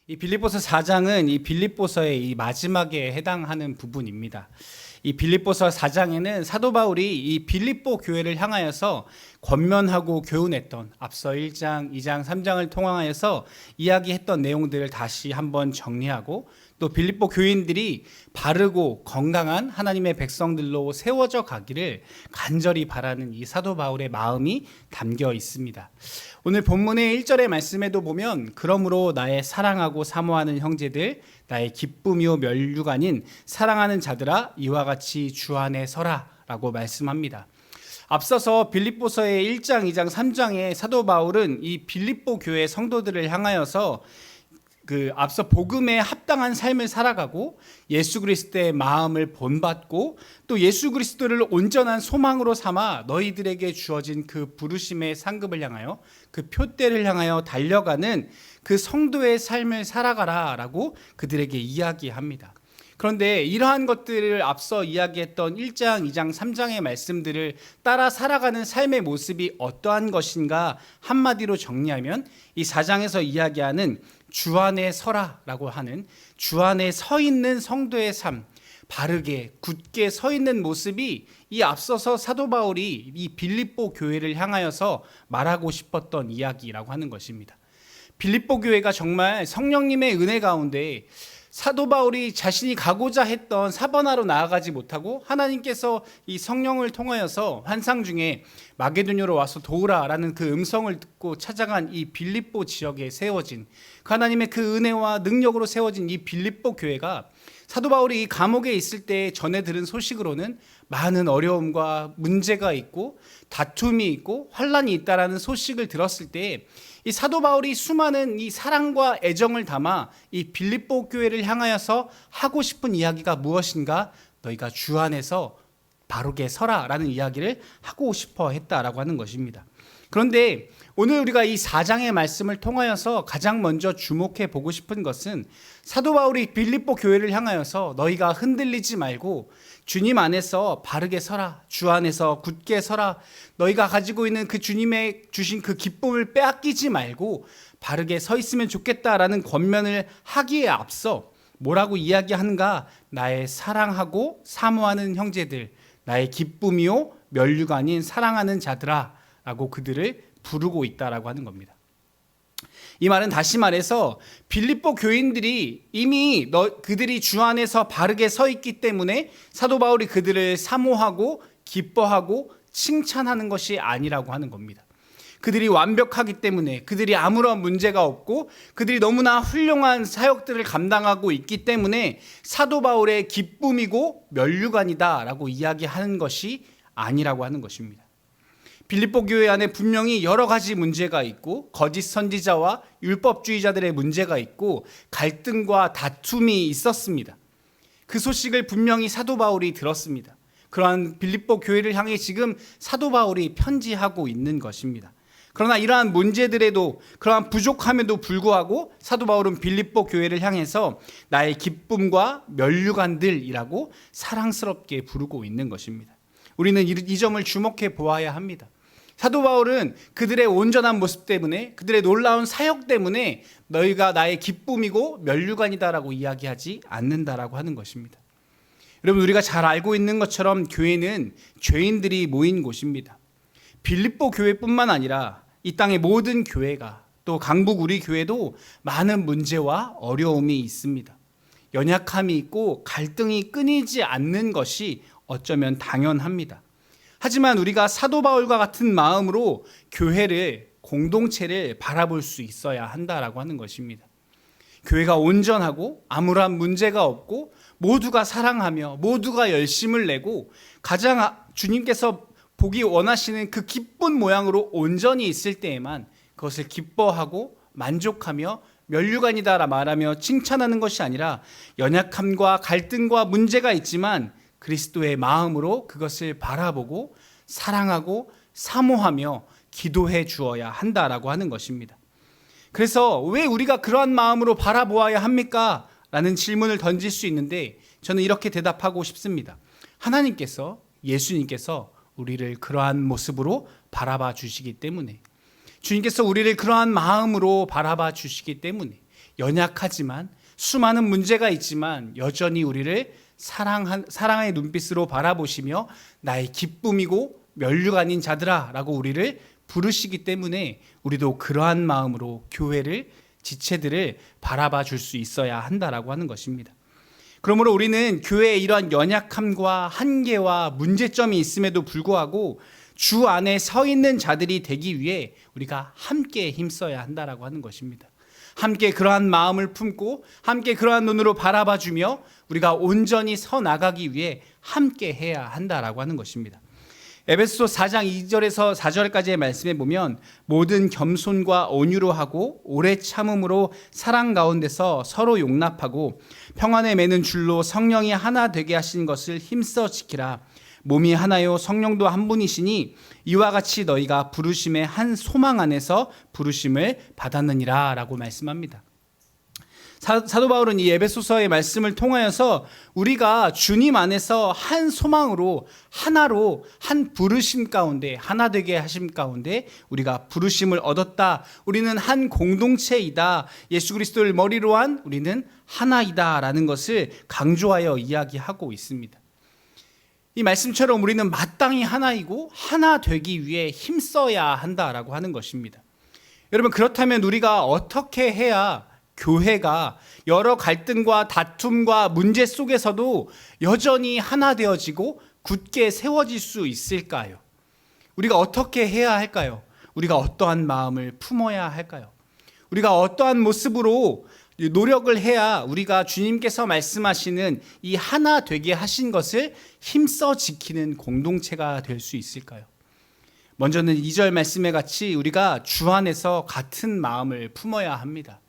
이 빌립보서 4장은 이 빌립보서의 이 마지막에 해당하는 부분입니다. 이 빌립보서 4장에는 사도 바울이 이 빌립보 교회를 향하여서 권면하고 교훈했던 앞서 1장, 2장, 3장을 통하여서 이야기했던 내용들을 다시 한번 정리하고 또 빌립보 교인들이 바르고 건강한 하나님의 백성들로 세워져 가기를 간절히 바라는 이 사도 바울의 마음이 담겨 있습니다. 오늘 본문의 1절의 말씀에도 보면 그러므로 나의 사랑하고 사모하는 형제들 나의 기쁨이요 멸류가 아닌 사랑하는 자들아 이와 같이 주 안에 서라 라고 말씀합니다. 앞서서 빌립보서의 1장, 2장, 3장에 사도 바울은 이 빌립보 교회 성도들을 향하여서 앞서 복음에 합당한 삶을 살아가고 예수 그리스도의 마음을 본받고 또 예수 그리스도를 온전한 소망으로 삼아 너희들에게 주어진 그 부르심의 상급을 향하여 그 표대를 향하여 달려가는 그 성도의 삶을 살아가라라고 그들에게 이야기합니다. 그런데 이러한 것들을 앞서 이야기했던 1장, 2장, 3장의 말씀들을 따라 살아가는 삶의 모습이 어떠한 것인가 한마디로 정리하면 이 4장에서 이야기하는 주 안에 서라라고 하는 주 안에 서 있는 성도의 삶, 바르게 굳게 서 있는 모습이 이 앞서서 사도 바울이 이 빌립보 교회를 향하여서 말하고 싶었던 이야기라고 하는 것입니다. 빌립보 교회가 정말 성령님의 은혜 가운데 사도 바울이 자신이 가고자 했던 사바나로 나아가지 못하고 하나님께서 이 성령을 통하여서 환상 중에 마게도냐로 와서 도우라라는 그 음성을 듣고 찾아간 이 빌립보 지역에 세워진 그 하나님의 그 은혜와 능력으로 세워진 이 빌립보 교회가 사도 바울이 이 감옥에 있을 때 전해 들은 소식으로는 많은 어려움과 문제가 있고 다툼이 있고 환란이 있다라는 소식을 들었을 때 이 사도 바울이 수많은 이 사랑과 애정을 담아 이 빌립보 교회를 향하여서 하고 싶은 이야기가 무엇인가? 너희가 주 안에서 바르게 서라라는 이야기를 하고 싶어 했다라고 하는 것입니다. 그런데 오늘 우리가 이 4장의 말씀을 통하여서 가장 먼저 주목해 보고 싶은 것은 사도 바울이 빌립보 교회를 향하여서 너희가 흔들리지 말고 주님 안에서 바르게 서라, 주 안에서 굳게 서라, 너희가 가지고 있는 그 주님의 주신 그 기쁨을 빼앗기지 말고 바르게 서 있으면 좋겠다라는 권면을 하기에 앞서 뭐라고 이야기하는가? 나의 사랑하고 사모하는 형제들, 나의 기쁨이요 멸류가 아닌 사랑하는 자들아 라고 그들을 부르고 있다라고 하는 겁니다. 이 말은 다시 말해서 빌립보 교인들이 이미 그들이 주 안에서 바르게 서 있기 때문에 사도 바울이 그들을 사모하고 기뻐하고 칭찬하는 것이 아니라고 하는 겁니다. 그들이 완벽하기 때문에 그들이 아무런 문제가 없고 그들이 너무나 훌륭한 사역들을 감당하고 있기 때문에 사도 바울의 기쁨이고 면류관이다라고 이야기하는 것이 아니라고 하는 것입니다. 빌립보 교회 안에 분명히 여러 가지 문제가 있고 거짓 선지자와 율법주의자들의 문제가 있고 갈등과 다툼이 있었습니다. 그 소식을 분명히 사도 바울이 들었습니다. 그러한 빌립보 교회를 향해 지금 사도 바울이 편지하고 있는 것입니다. 그러나 이러한 문제들에도 그러한 부족함에도 불구하고 사도 바울은 빌립보 교회를 향해서 나의 기쁨과 면류관들이라고 사랑스럽게 부르고 있는 것입니다. 우리는 이 점을 주목해 보아야 합니다. 사도 바울은 그들의 온전한 모습 때문에 그들의 놀라운 사역 때문에 너희가 나의 기쁨이고 면류관이다라고 이야기하지 않는다라고 하는 것입니다. 여러분 우리가 잘 알고 있는 것처럼 교회는 죄인들이 모인 곳입니다. 빌립보 교회뿐만 아니라 이 땅의 모든 교회가 또 강북 우리 교회도 많은 문제와 어려움이 있습니다. 연약함이 있고 갈등이 끊이지 않는 것이 어쩌면 당연합니다. 하지만 우리가 사도 바울과 같은 마음으로 교회를 공동체를 바라볼 수 있어야 한다라고 하는 것입니다. 교회가 온전하고 아무런 문제가 없고 모두가 사랑하며 모두가 열심을 내고 가장 주님께서 보기 원하시는 그 기쁜 모양으로 온전히 있을 때에만 그것을 기뻐하고 만족하며 면류관이다라 말하며 칭찬하는 것이 아니라 연약함과 갈등과 문제가 있지만 그리스도의 마음으로 그것을 바라보고 사랑하고 사모하며 기도해 주어야 한다라고 하는 것입니다. 그래서 왜 우리가 그러한 마음으로 바라보아야 합니까? 라는 질문을 던질 수 있는데 저는 이렇게 대답하고 싶습니다. 하나님께서 예수님께서 우리를 그러한 모습으로 바라봐 주시기 때문에 주님께서 우리를 그러한 마음으로 바라봐 주시기 때문에 연약하지만 수많은 문제가 있지만 여전히 우리를 사랑의 눈빛으로 바라보시며 나의 기쁨이고 면류가 아닌 자들아 라고 우리를 부르시기 때문에 우리도 그러한 마음으로 교회를, 지체들을 바라봐 줄 수 있어야 한다라고 하는 것입니다. 그러므로 우리는 교회의 이러한 연약함과 한계와 문제점이 있음에도 불구하고 주 안에 서 있는 자들이 되기 위해 우리가 함께 힘써야 한다라고 하는 것입니다. 함께 그러한 마음을 품고 함께 그러한 눈으로 바라봐주며 우리가 온전히 서 나가기 위해 함께 해야 한다라고 하는 것입니다. 에베소서 4장 2절에서 4절까지의 말씀에 보면 모든 겸손과 온유로 하고 오래 참음으로 사랑 가운데서 서로 용납하고 평안에 매는 줄로 성령이 하나 되게 하신 것을 힘써 지키라. 몸이 하나요 성령도 한 분이시니 이와 같이 너희가 부르심의 한 소망 안에서 부르심을 받았느니라 라고 말씀합니다. 사도 바울은 이 에베소서의 말씀을 통하여서 우리가 주님 안에서 한 소망으로 하나로 한 부르심 가운데 하나 되게 하심 가운데 우리가 부르심을 얻었다. 우리는 한 공동체이다. 예수 그리스도를 머리로 한 우리는 하나이다 라는 것을 강조하여 이야기하고 있습니다. 이 말씀처럼 우리는 마땅히 하나이고 하나 되기 위해 힘써야 한다라고 하는 것입니다. 여러분, 그렇다면 우리가 어떻게 해야 교회가 여러 갈등과 다툼과 문제 속에서도 여전히 하나 되어지고 굳게 세워질 수 있을까요? 우리가 어떻게 해야 할까요? 우리가 어떠한 마음을 품어야 할까요? 우리가 어떠한 모습으로 노력을 해야 우리가 주님께서 말씀하시는 이 하나 되게 하신 것을 힘써 지키는 공동체가 될 수 있을까요? 먼저는 2절 말씀에 같이 우리가 주 안에서 같은 마음을 품어야 합니다.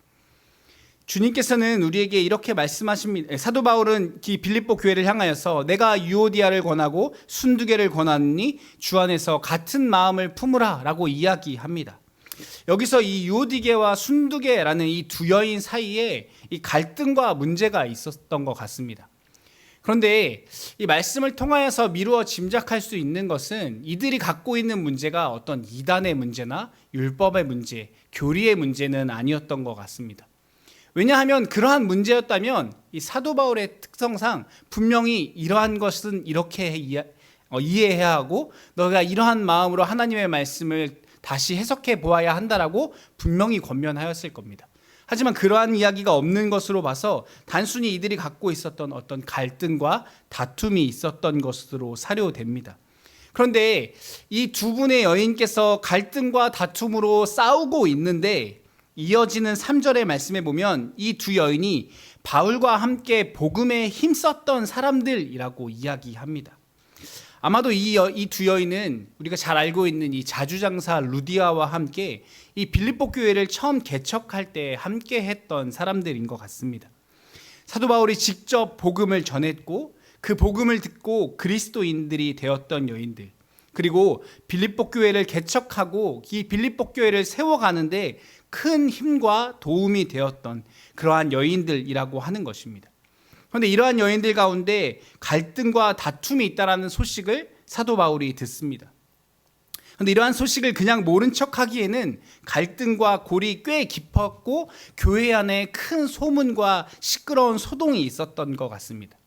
주님께서는 우리에게 이렇게 말씀하십니다. 사도 바울은 빌립보 교회를 향하여서 내가 유오디아를 권하고 순두개를 권하니 주 안에서 같은 마음을 품으라 라고 이야기합니다. 여기서 이 유오디게와 순두개라는 이 두 여인 사이에 이 갈등과 문제가 있었던 것 같습니다. 그런데 이 말씀을 통하여서 미루어 짐작할 수 있는 것은 이들이 갖고 있는 문제가 어떤 이단의 문제나 율법의 문제, 교리의 문제는 아니었던 것 같습니다. 왜냐하면 그러한 문제였다면 이 사도 바울의 특성상 분명히 이러한 것은 이렇게 이해해야 하고 너가 이러한 마음으로 하나님의 말씀을 다시 해석해 보아야 한다라고 분명히 권면하였을 겁니다. 하지만 그러한 이야기가 없는 것으로 봐서 단순히 이들이 갖고 있었던 어떤 갈등과 다툼이 있었던 것으로 사료됩니다. 그런데 이 두 분의 여인께서 갈등과 다툼으로 싸우고 있는데 이어지는 3절의 말씀에 보면 이 두 여인이 바울과 함께 복음에 힘썼던 사람들이라고 이야기합니다. 아마도 이 두 여인은 우리가 잘 알고 있는 이 자주장사 루디아와 함께 이 빌립보 교회를 처음 개척할 때 함께 했던 사람들인 것 같습니다. 사도 바울이 직접 복음을 전했고 그 복음을 듣고 그리스도인들이 되었던 여인들, 그리고 빌립보 교회를 개척하고 이 빌립보 교회를 세워가는데 큰 힘과 도움이 되었던 그러한 여인들이라고 하는 것입니다. 그런데 이러한 여인들 가운데 갈등과 다툼이 있다라는 소식을 사도 바울이 듣습니다. 그런데 이러한 소식을 그냥 모른 척하기에는 갈등과 골이 꽤 깊었고 교회 안에 큰 소문과 시끄러운 소동이 있었던 것 같습니다.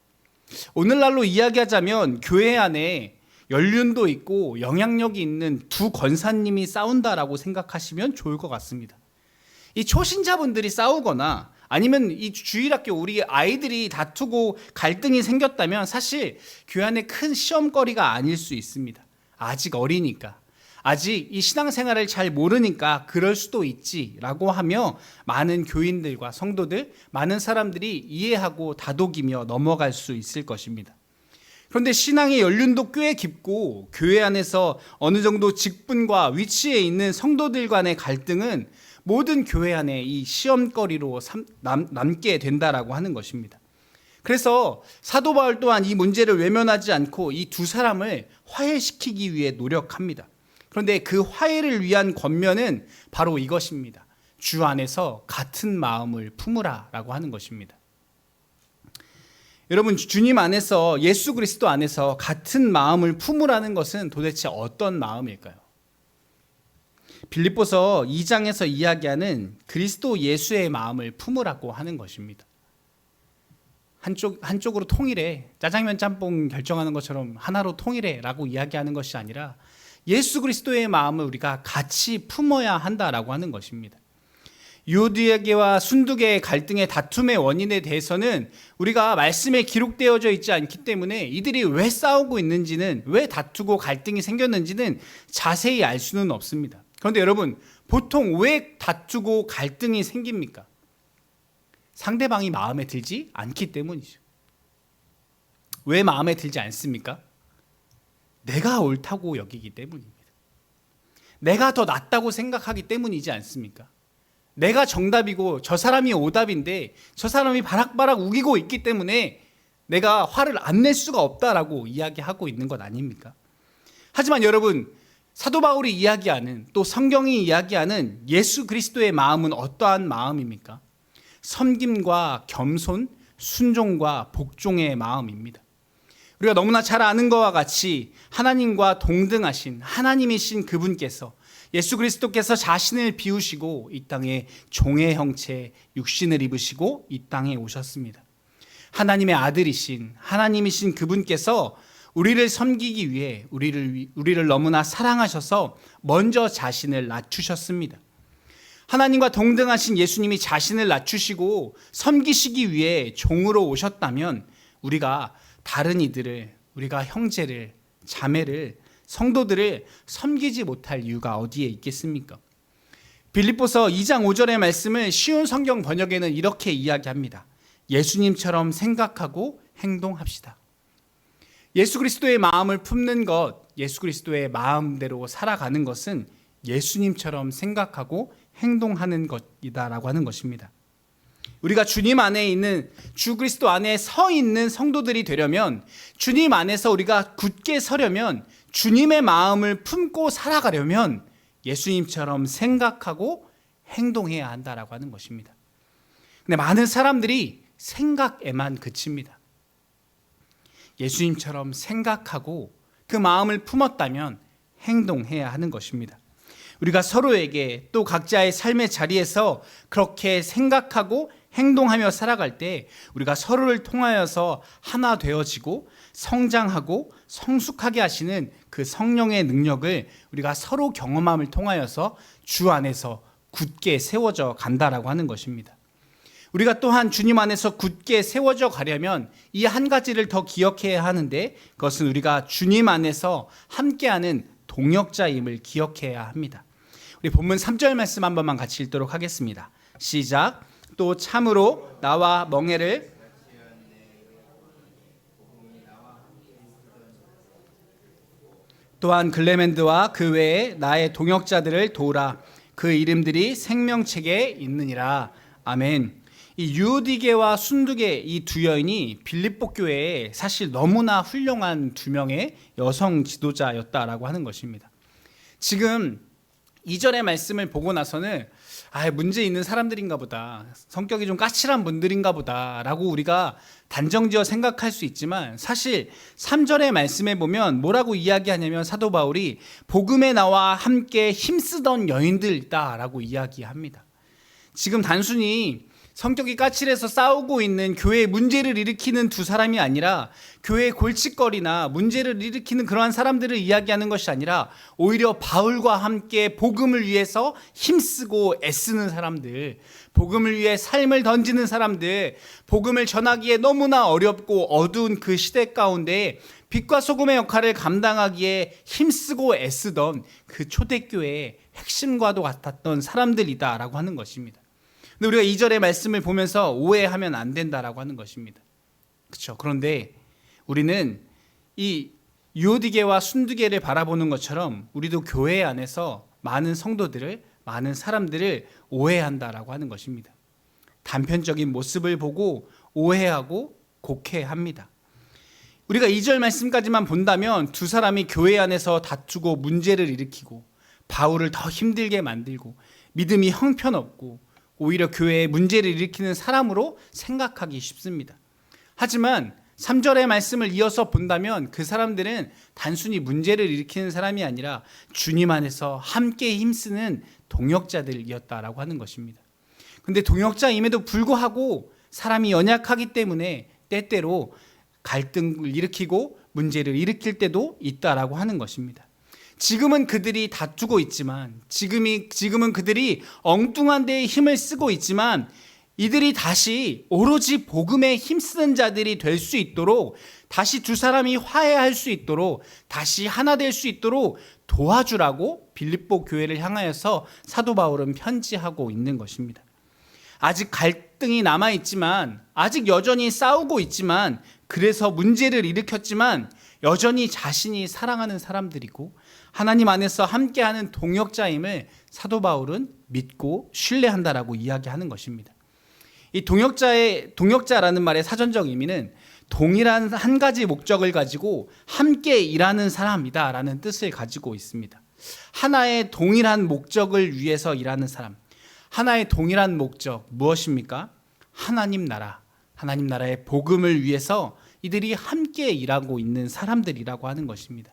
오늘날로 이야기하자면 교회 안에 연륜도 있고 영향력이 있는 두 권사님이 싸운다라고 생각하시면 좋을 것 같습니다. 이 초신자분들이 싸우거나 아니면 이 주일학교 우리 아이들이 다투고 갈등이 생겼다면 사실 교회 안에 큰 시험거리가 아닐 수 있습니다. 아직 어리니까, 아직 이 신앙생활을 잘 모르니까 그럴 수도 있지라고 하며 많은 교인들과 성도들, 많은 사람들이 이해하고 다독이며 넘어갈 수 있을 것입니다. 그런데 신앙의 연륜도 꽤 깊고 교회 안에서 어느 정도 직분과 위치에 있는 성도들 간의 갈등은 모든 교회 안에 이 시험거리로 남게 된다라고 하는 것입니다. 그래서 사도 바울 또한 이 문제를 외면하지 않고 이 두 사람을 화해시키기 위해 노력합니다. 그런데 그 화해를 위한 권면은 바로 이것입니다. 주 안에서 같은 마음을 품으라라고 하는 것입니다. 여러분, 주님 안에서, 예수 그리스도 안에서 같은 마음을 품으라는 것은 도대체 어떤 마음일까요? 빌립보서 2장에서 이야기하는 그리스도 예수의 마음을 품으라고 하는 것입니다. 한쪽으로 통일해, 짜장면 짬뽕 결정하는 것처럼 하나로 통일해라고 이야기하는 것이 아니라 예수 그리스도의 마음을 우리가 같이 품어야 한다라고 하는 것입니다. 유대계와 순두계의 갈등의 다툼의 원인에 대해서는 우리가 말씀에 기록되어져 있지 않기 때문에 이들이 왜 싸우고 있는지는, 왜 다투고 갈등이 생겼는지는 자세히 알 수는 없습니다. 그런데 여러분, 보통 왜 다투고 갈등이 생깁니까? 상대방이 마음에 들지 않기 때문이죠. 왜 마음에 들지 않습니까? 내가 옳다고 여기기 때문입니다. 내가 더 낫다고 생각하기 때문이지 않습니까? 내가 정답이고 저 사람이 오답인데 저 사람이 바락바락 우기고 있기 때문에 내가 화를 안 낼 수가 없다라고 이야기하고 있는 것 아닙니까? 하지만 여러분, 사도 바울이 이야기하는, 또 성경이 이야기하는 예수 그리스도의 마음은 어떠한 마음입니까? 섬김과 겸손, 순종과 복종의 마음입니다. 우리가 너무나 잘 아는 것과 같이 하나님과 동등하신 하나님이신 그분께서, 예수 그리스도께서 자신을 비우시고 이 땅에 종의 형체 육신을 입으시고 이 땅에 오셨습니다. 하나님의 아들이신 하나님이신 그분께서 우리를 섬기기 위해 우리를 너무나 사랑하셔서 먼저 자신을 낮추셨습니다. 하나님과 동등하신 예수님이 자신을 낮추시고 섬기시기 위해 종으로 오셨다면 우리가 다른 이들을, 우리가 형제를, 자매를, 성도들을 섬기지 못할 이유가 어디에 있겠습니까? 빌립보서 2장 5절의 말씀을 쉬운 성경 번역에는 이렇게 이야기합니다. 예수님처럼 생각하고 행동합시다. 예수 그리스도의 마음을 품는 것, 예수 그리스도의 마음대로 살아가는 것은 예수님처럼 생각하고 행동하는 것이다라고 하는 것입니다. 우리가 주님 안에 있는, 주 그리스도 안에 서 있는 성도들이 되려면, 주님 안에서 우리가 굳게 서려면, 주님의 마음을 품고 살아가려면 예수님처럼 생각하고 행동해야 한다라고 하는 것입니다. 근데 많은 사람들이 생각에만 그칩니다. 예수님처럼 생각하고 그 마음을 품었다면 행동해야 하는 것입니다. 우리가 서로에게, 또 각자의 삶의 자리에서 그렇게 생각하고 행동하며 살아갈 때 우리가 서로를 통하여서 하나 되어지고 성장하고 성숙하게 하시는 그 성령의 능력을 우리가 서로 경험함을 통하여서 주 안에서 굳게 세워져 간다라고 하는 것입니다. 우리가 또한 주님 안에서 굳게 세워져 가려면 이 한 가지를 더 기억해야 하는데, 그것은 우리가 주님 안에서 함께하는 동역자임을 기억해야 합니다. 우리 본문 3절 말씀 한 번만 같이 읽도록 하겠습니다. 시작. 또 참으로 나와 멍에를 또한 글레멘드와 그 외에 나의 동역자들을 도우라. 그 이름들이 생명책에 있느니라. 아멘. 이 유디게와 순두게 이 두 여인이 빌립보 교회에 사실 너무나 훌륭한 두 명의 여성 지도자였다라고 하는 것입니다. 지금 2절의 말씀을 보고 나서는 문제 있는 사람들인가 보다, 성격이 좀 까칠한 분들인가 보다 라고 우리가 단정지어 생각할 수 있지만, 사실 3절의 말씀에 보면 뭐라고 이야기하냐면 사도 바울이 복음에 나와 함께 힘쓰던 여인들이다 라고 이야기합니다. 지금 단순히 성격이 까칠해서 싸우고 있는 교회에 문제를 일으키는 두 사람이 아니라, 교회의 골칫거리나 문제를 일으키는 그러한 사람들을 이야기하는 것이 아니라, 오히려 바울과 함께 복음을 위해서 힘쓰고 애쓰는 사람들, 복음을 위해 삶을 던지는 사람들, 복음을 전하기에 너무나 어렵고 어두운 그 시대 가운데 빛과 소금의 역할을 감당하기에 힘쓰고 애쓰던 그 초대교회의 핵심과도 같았던 사람들이다라고 하는 것입니다. 근데 우리가 2절의 말씀을 보면서 오해하면 안 된다라고 하는 것입니다. 그렇죠? 그런데 우리는 이 유오디게와 순두게를 바라보는 것처럼 우리도 교회 안에서 많은 성도들을, 많은 사람들을 오해한다라고 하는 것입니다. 단편적인 모습을 보고 오해하고 곡해합니다. 우리가 2절 말씀까지만 본다면 두 사람이 교회 안에서 다투고 문제를 일으키고 바울을 더 힘들게 만들고 믿음이 형편없고 오히려 교회에 문제를 일으키는 사람으로 생각하기 쉽습니다. 하지만 3절의 말씀을 이어서 본다면 그 사람들은 단순히 문제를 일으키는 사람이 아니라 주님 안에서 함께 힘쓰는 동역자들이었다라고 하는 것입니다. 그런데 동역자임에도 불구하고 사람이 연약하기 때문에 때때로 갈등을 일으키고 문제를 일으킬 때도 있다라고 하는 것입니다. 지금은 그들이 다투고 있지만, 지금은 그들이 엉뚱한 데에 힘을 쓰고 있지만, 이들이 다시 오로지 복음에 힘쓰는 자들이 될 수 있도록, 다시 두 사람이 화해할 수 있도록, 다시 하나 될 수 있도록 도와주라고 빌립보 교회를 향하여서 사도 바울은 편지하고 있는 것입니다. 아직 갈등이 남아있지만, 아직 여전히 싸우고 있지만, 그래서 문제를 일으켰지만 여전히 자신이 사랑하는 사람들이고 하나님 안에서 함께하는 동역자임을 사도 바울은 믿고 신뢰한다라고 이야기하는 것입니다. 이 동역자라는 말의 사전적 의미는 동일한 한 가지 목적을 가지고 함께 일하는 사람이다라는 뜻을 가지고 있습니다. 하나의 동일한 목적을 위해서 일하는 사람, 하나의 동일한 목적 무엇입니까? 하나님 나라의 복음을 위해서 이들이 함께 일하고 있는 사람들이라고 하는 것입니다.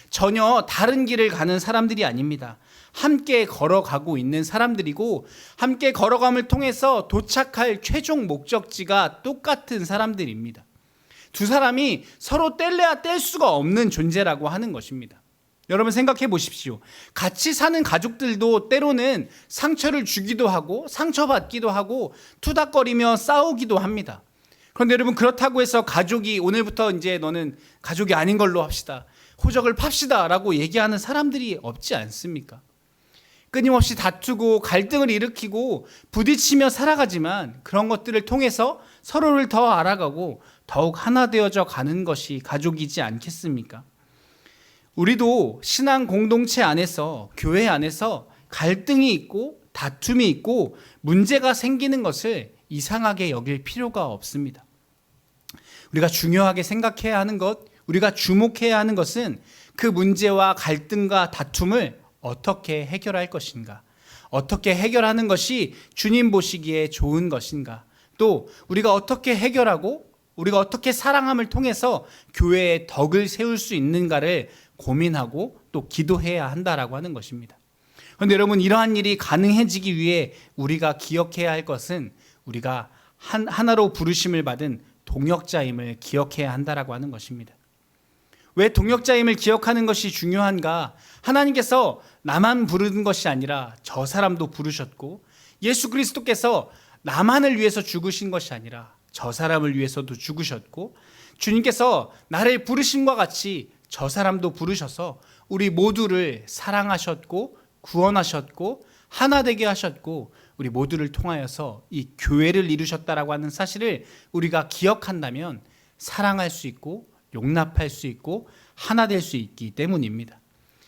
전혀 다른 길을 가는 사람들이 아닙니다. 함께 걸어가고 있는 사람들이고, 함께 걸어감을 통해서 도착할 최종 목적지가 똑같은 사람들입니다. 두 사람이 서로 뗄래야 뗄 수가 없는 존재라고 하는 것입니다. 여러분 생각해 보십시오. 같이 사는 가족들도 때로는 상처를 주기도 하고 상처받기도 하고 투닥거리며 싸우기도 합니다. 그런데 여러분, 그렇다고 해서 가족이 오늘부터 이제 너는 가족이 아닌 걸로 합시다, 호적을 팝시다 라고 얘기하는 사람들이 없지 않습니까? 끊임없이 다투고 갈등을 일으키고 부딪히며 살아가지만 그런 것들을 통해서 서로를 더 알아가고 더욱 하나 되어져 가는 것이 가족이지 않겠습니까? 우리도 신앙 공동체 안에서, 교회 안에서 갈등이 있고 다툼이 있고 문제가 생기는 것을 이상하게 여길 필요가 없습니다. 우리가 중요하게 생각해야 하는 것, 우리가 주목해야 하는 것은 그 문제와 갈등과 다툼을 어떻게 해결할 것인가, 어떻게 해결하는 것이 주님 보시기에 좋은 것인가, 또 우리가 어떻게 해결하고 우리가 어떻게 사랑함을 통해서 교회의 덕을 세울 수 있는가를 고민하고 또 기도해야 한다라고 하는 것입니다. 그런데 여러분, 이러한 일이 가능해지기 위해 우리가 기억해야 할 것은 우리가 하나로 부르심을 받은 동역자임을 기억해야 한다라고 하는 것입니다. 왜 동역자임을 기억하는 것이 중요한가? 하나님께서 나만 부르는 것이 아니라 저 사람도 부르셨고, 예수 그리스도께서 나만을 위해서 죽으신 것이 아니라 저 사람을 위해서도 죽으셨고, 주님께서 나를 부르심과 같이 저 사람도 부르셔서 우리 모두를 사랑하셨고 구원하셨고 하나 되게 하셨고 우리 모두를 통하여서 이 교회를 이루셨다라고 하는 사실을 우리가 기억한다면 사랑할 수 있고 용납할 수 있고 하나 될 수 있기 때문입니다.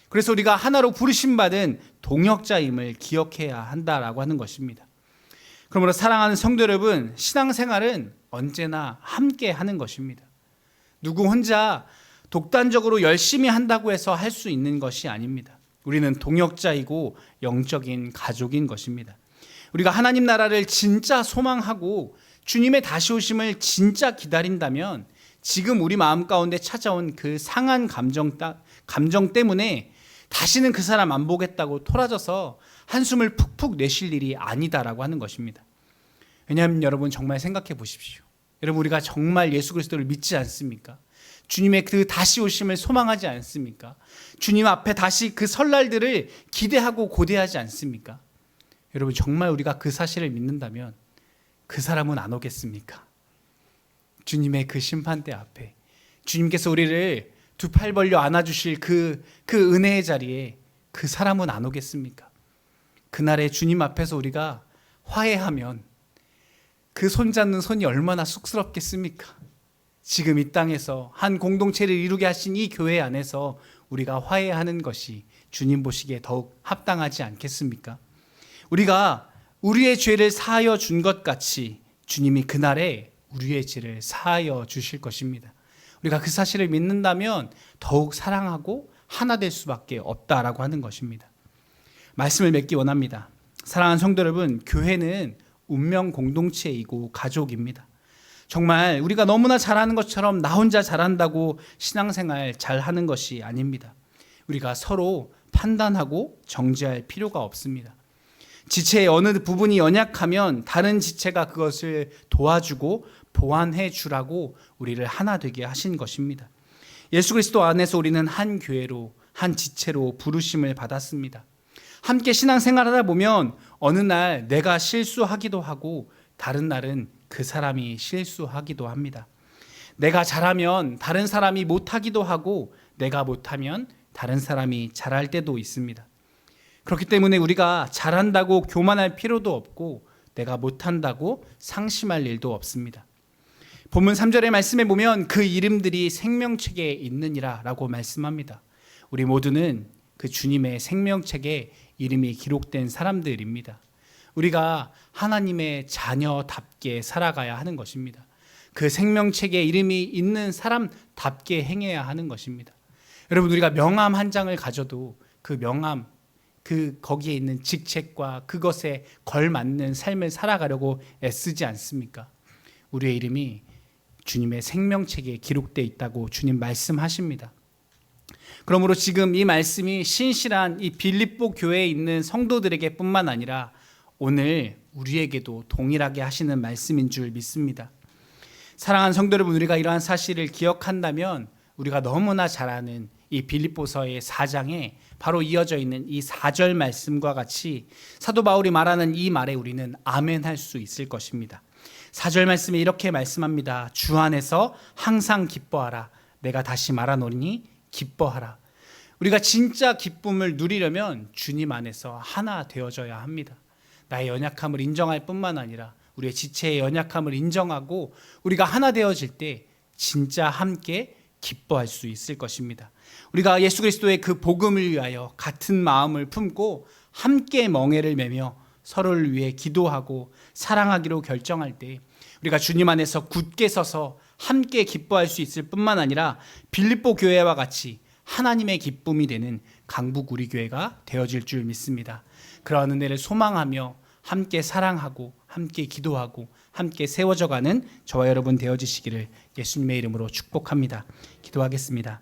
그래서 우리가 하나로 부르심받은 동역자임을 기억해야 한다라고 하는 것입니다. 그러므로 사랑하는 성도 여러분, 신앙생활은 언제나 함께 하는 것입니다. 누구 혼자 독단적으로 열심히 한다고 해서 할 수 있는 것이 아닙니다. 우리는 동역자이고 영적인 가족인 것입니다. 우리가 하나님 나라를 진짜 소망하고 주님의 다시 오심을 진짜 기다린다면 지금 우리 마음 가운데 찾아온 그 상한 감정 때문에 다시는 그 사람 안 보겠다고 토라져서 한숨을 푹푹 내쉴 일이 아니다라고 하는 것입니다. 왜냐하면 여러분, 정말 생각해 보십시오. 여러분, 우리가 정말 예수 그리스도를 믿지 않습니까? 주님의 그 다시 오심을 소망하지 않습니까? 주님 앞에 다시 그 설날들을 기대하고 고대하지 않습니까? 여러분, 정말 우리가 그 사실을 믿는다면 그 사람은 안 오겠습니까? 주님의 그 심판대 앞에 주님께서 우리를 두 팔 벌려 안아주실 그 은혜의 자리에 그 사람은 안 오겠습니까? 그날에 주님 앞에서 우리가 화해하면 그 손잡는 손이 얼마나 쑥스럽겠습니까? 지금 이 땅에서 한 공동체를 이루게 하신 이 교회 안에서 우리가 화해하는 것이 주님 보시기에 더욱 합당하지 않겠습니까? 우리가 우리의 죄를 사하여 준 것 같이 주님이 그날에 우리의 죄를 사하여 주실 것입니다. 우리가 그 사실을 믿는다면 더욱 사랑하고 하나 될 수밖에 없다라고 하는 것입니다. 말씀을 맺기 원합니다. 사랑하는 성도 여러분, 교회는 운명 공동체이고 가족입니다. 정말 우리가 너무나 잘하는 것처럼 나 혼자 잘한다고 신앙생활 잘하는 것이 아닙니다. 우리가 서로 판단하고 정죄할 필요가 없습니다. 지체의 어느 부분이 연약하면 다른 지체가 그것을 도와주고 보완해 주라고 우리를 하나 되게 하신 것입니다. 예수 그리스도 안에서 우리는 한 교회로, 한 지체로 부르심을 받았습니다. 함께 신앙생활하다 보면 어느 날 내가 실수하기도 하고 다른 날은 그 사람이 실수하기도 합니다. 내가 잘하면 다른 사람이 못하기도 하고 내가 못하면 다른 사람이 잘할 때도 있습니다. 그렇기 때문에 우리가 잘한다고 교만할 필요도 없고 내가 못한다고 상심할 일도 없습니다. 본문 3절의 말씀에 보면 그 이름들이 생명책에 있느니라 라고 말씀합니다. 우리 모두는 그 주님의 생명책에 이름이 기록된 사람들입니다. 우리가 하나님의 자녀답게 살아가야 하는 것입니다. 그 생명책에 이름이 있는 사람답게 행해야 하는 것입니다. 여러분, 우리가 명함 한 장을 가져도 그 명함, 거기에 있는 직책과 그것에 걸맞는 삶을 살아가려고 애쓰지 않습니까? 우리의 이름이 주님의 생명책에 기록되어 있다고 주님 말씀하십니다. 그러므로 지금 이 말씀이 신실한 이 빌립보 교회에 있는 성도들에게 뿐만 아니라 오늘 우리에게도 동일하게 하시는 말씀인 줄 믿습니다. 사랑하는 성도 여러분, 우리가 이러한 사실을 기억한다면 우리가 너무나 잘 아는 이 빌립보서의 4장에 바로 이어져 있는 이 4절 말씀과 같이 사도 바울이 말하는 이 말에 우리는 아멘할 수 있을 것입니다. 4절 말씀에 이렇게 말씀합니다. 주 안에서 항상 기뻐하라. 내가 다시 말하노니 기뻐하라. 우리가 진짜 기쁨을 누리려면 주님 안에서 하나 되어져야 합니다. 나의 연약함을 인정할 뿐만 아니라 우리의 지체의 연약함을 인정하고 우리가 하나 되어질 때 진짜 함께 기뻐할 수 있을 것입니다. 우리가 예수 그리스도의 그 복음을 위하여 같은 마음을 품고 함께 멍에를 매며 서로를 위해 기도하고 사랑하기로 결정할 때 우리가 주님 안에서 굳게 서서 함께 기뻐할 수 있을 뿐만 아니라 빌립보 교회와 같이 하나님의 기쁨이 되는 강북 우리 교회가 되어질 줄 믿습니다. 그러한 은혜를 소망하며 함께 사랑하고 함께 기도하고 함께 세워져가는 저와 여러분 되어지시기를 예수님의 이름으로 축복합니다. 기도하겠습니다.